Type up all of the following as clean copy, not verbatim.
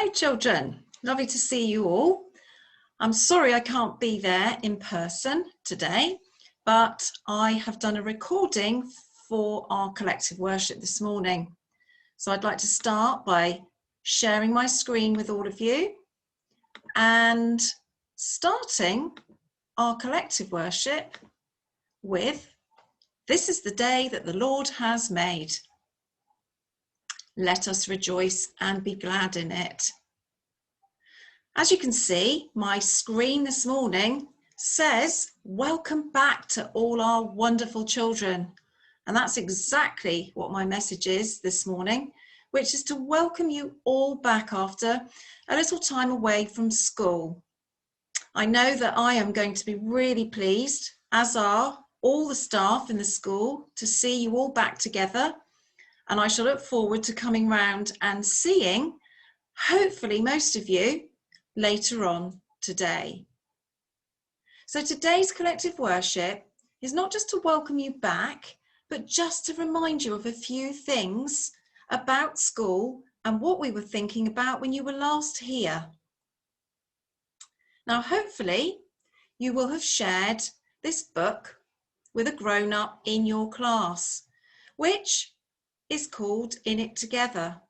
Hello children, lovely to see you all. I'm sorry I can't be there in person today, but I have done a recording for our collective worship this morning. So I'd like to start by sharing my screen with all of you and starting our collective worship with "This is the day that the Lord has made. Let us rejoice and be glad in it." As you can see, my screen this morning says, "Welcome back to all our wonderful children." And that's exactly what my message is this morning, which is to welcome you all back after a little time away from school. I know that I am going to be really pleased, as are all the staff in the school, to see you all back together. And I shall look forward to coming round and seeing, hopefully most of you, later on today. So today's collective worship is not just to welcome you back, but just to remind you of a few things about school and what we were thinking about when you were last here. Now, hopefully you will have shared this book with a grown-up in your class, which is called In It Together.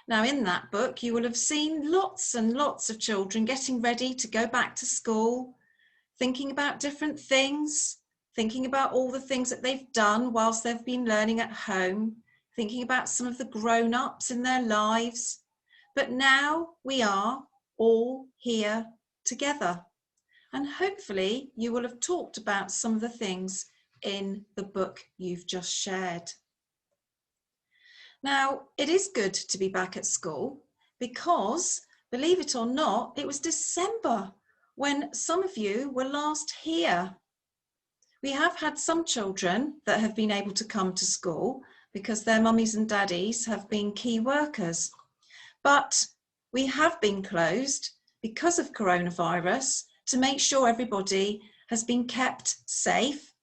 Now, in that book, you will have seen lots and lots of children getting ready to go back to school, thinking about different things, thinking about all the things that they've done whilst they've been learning at home, thinking about some of the grown-ups in their lives. But now we are all here together. And hopefully you will have talked about some of the things in the book you've just shared. Now, it is good to be back at school because, believe it or not, it was December when some of you were last here. We have had some children that have been able to come to school because their mummies and daddies have been key workers. But we have been closed because of coronavirus to make sure everybody has been kept safe.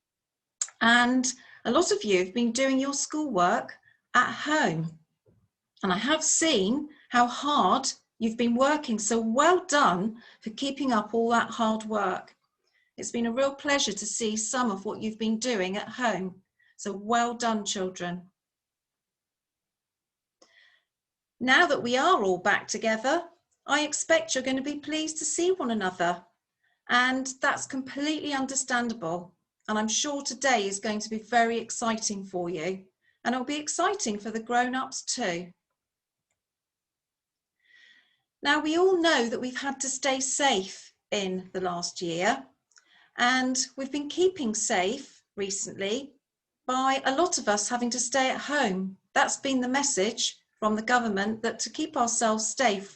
And a lot of you have been doing your schoolwork at home. And I have seen how hard you've been working, so well done for keeping up all that hard work. It's been a real pleasure to see some of what you've been doing at home, so well done, children. Now that we are all back together, I expect you're going to be pleased to see one another, and that's completely understandable. And I'm sure today is going to be very exciting for you. And it'll be exciting for the grown-ups too. Now, we all know that we've had to stay safe in the last year, and we've been keeping safe recently by a lot of us having to stay at home. That's been the message from the government, that to keep ourselves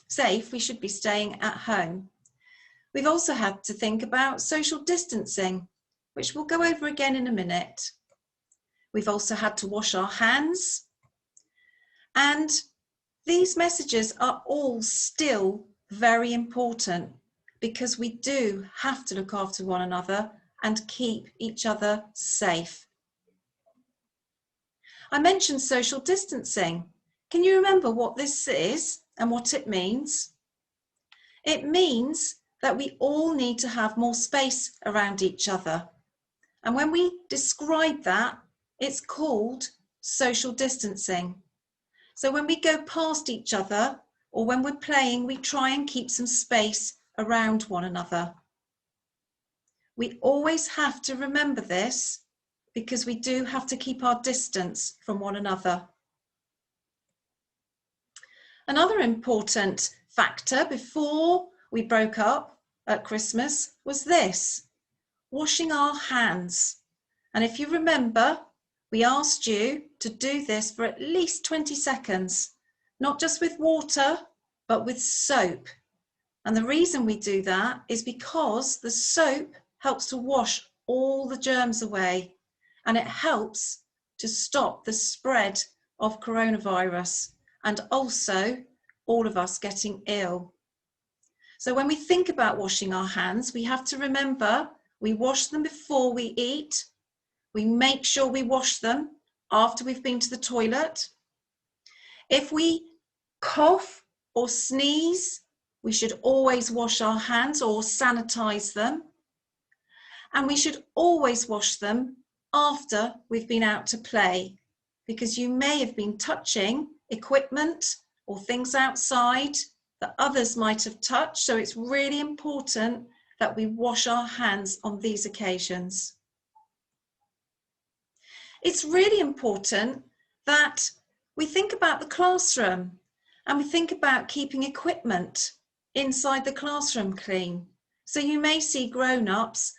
safe, we should be staying at home. We've also had to think about social distancing, which we'll go over again in a minute. We've also had to wash our hands. And these messages are all still very important because we do have to look after one another and keep each other safe. I mentioned social distancing. Can you remember what this is and what it means? It means that we all need to have more space around each other. And when we describe that, it's called social distancing. So when we go past each other or when we're playing, we try and keep some space around one another. We always have to remember this because we do have to keep our distance from one another. Another important factor before we broke up at Christmas was this: washing our hands. And if you remember, we asked you to do this for at least 20 seconds, not just with water, but with soap. And the reason we do that is because the soap helps to wash all the germs away, and it helps to stop the spread of coronavirus and also all of us getting ill. So when we think about washing our hands, we have to remember we wash them before we eat. We make sure we wash them after we've been to the toilet. If we cough or sneeze, we should always wash our hands or sanitize them. And we should always wash them after we've been out to play, because you may have been touching equipment or things outside that others might have touched. So it's really important that we wash our hands on these occasions. It's really important that we think about the classroom and we think about keeping equipment inside the classroom clean. So you may see grown-ups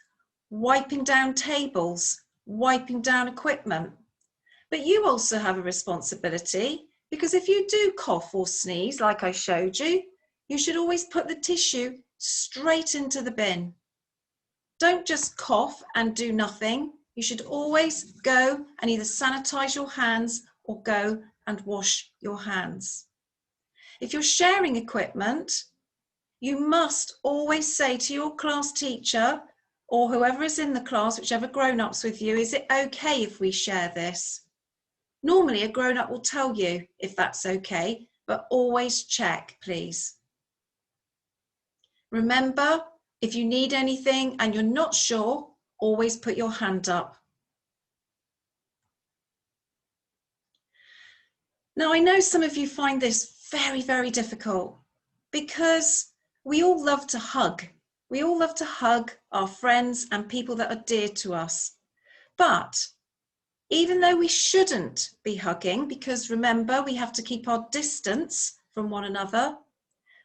wiping down tables, wiping down equipment. But you also have a responsibility, because if you do cough or sneeze, like I showed you, you should always put the tissue straight into the bin. Don't just cough and do nothing. You should always go and either sanitize your hands or go and wash your hands. If you're sharing equipment, you must always say to your class teacher or whoever is in the class, whichever grown-up's with you, is it okay if we share this? Normally a grown-up will tell you if that's okay, but always check, please. Remember, if you need anything and you're not sure, always put your hand up. Now, I know some of you find this very, very difficult because we all love to hug. We all love to hug our friends and people that are dear to us. But even though we shouldn't be hugging, because remember, we have to keep our distance from one another,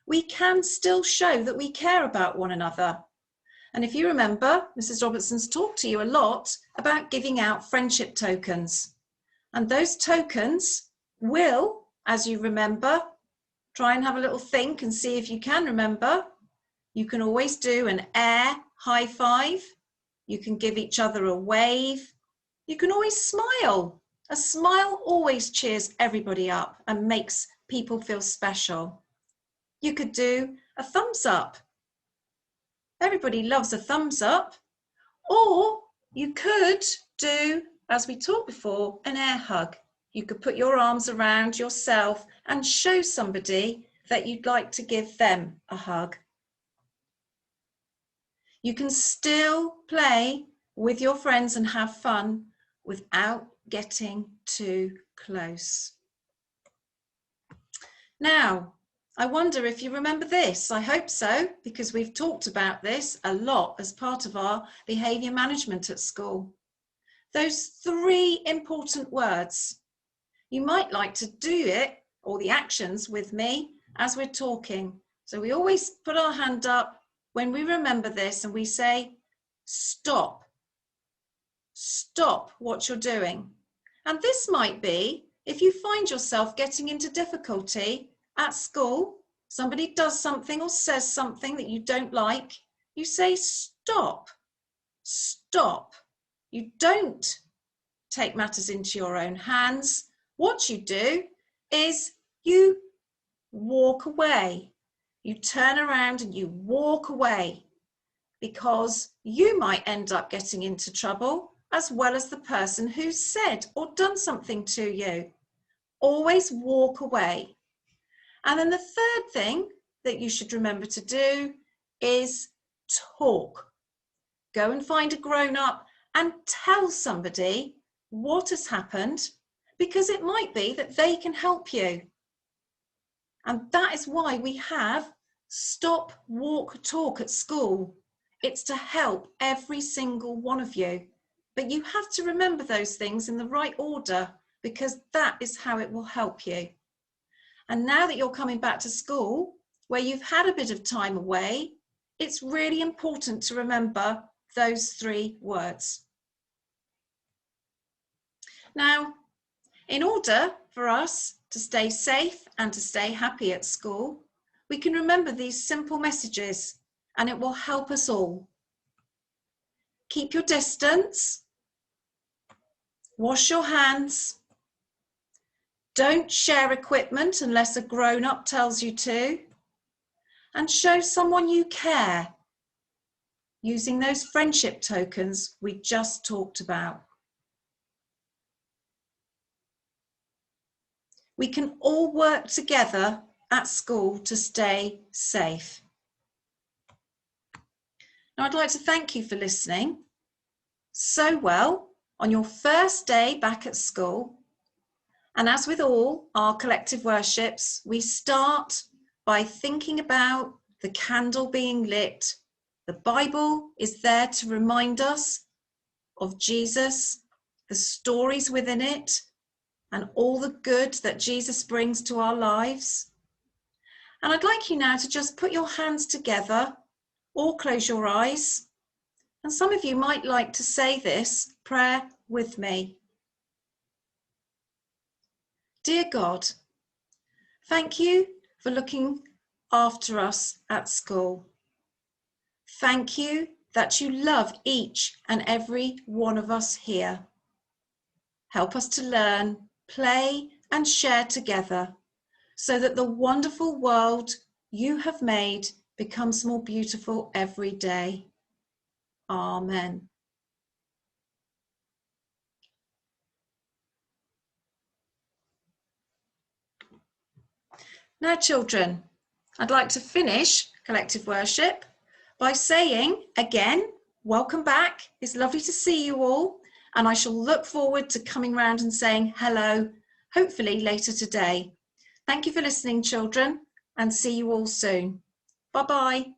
we can still show that we care about one another. And if you remember, Mrs. Robertson's talked to you a lot about giving out friendship tokens. And those tokens will, as you remember, try and have a little think and see if you can remember. You can always do an air high five. You can give each other a wave. You can always smile. A smile always cheers everybody up and makes people feel special. You could do a thumbs up. Everybody loves a thumbs up. Or you could do, as we talked before, an air hug. You could put your arms around yourself and show somebody that you'd like to give them a hug. You can still play with your friends and have fun without getting too close. Now, I wonder if you remember this. I hope so, because we've talked about this a lot as part of our behaviour management at school. Those 3 important words. You might like to do it, or the actions, with me as we're talking. So we always put our hand up when we remember this and we say, stop. Stop what you're doing. And this might be if you find yourself getting into difficulty at school, somebody does something or says something that you don't like, you say stop. Stop. You don't take matters into your own hands. What you do is you walk away. You turn around and you walk away, because you might end up getting into trouble as well as the person who said or done something to you. Always walk away. And then the third thing that you should remember to do is talk. Go and find a grown-up and tell somebody what has happened, because it might be that they can help you. And that is why we have Stop, Walk, Talk at school. It's to help every single one of you. But you have to remember those things in the right order, because that is how it will help you. And now that you're coming back to school, where you've had a bit of time away, it's really important to remember those 3 words. Now, in order for us to stay safe and to stay happy at school, we can remember these simple messages, and it will help us all. Keep your distance. Wash your hands. Don't share equipment unless a grown-up tells you to. And show someone you care using those friendship tokens we just talked about. We can all work together at school to stay safe. Now, I'd like to thank you for listening so well on your first day back at school. And as with all our collective worships, we start by thinking about the candle being lit. The Bible is there to remind us of Jesus, the stories within it, and all the good that Jesus brings to our lives. And I'd like you now to just put your hands together or close your eyes. And some of you might like to say this prayer with me. Dear God, thank you for looking after us at school. Thank you that you love each and every one of us here. Help us to learn, play, and share together so that the wonderful world you have made becomes more beautiful every day. Amen. Now, children, I'd like to finish collective worship by saying again, welcome back. It's lovely to see you all, and I shall look forward to coming round and saying hello, hopefully later today. Thank you for listening, children, and see you all soon. Bye-bye.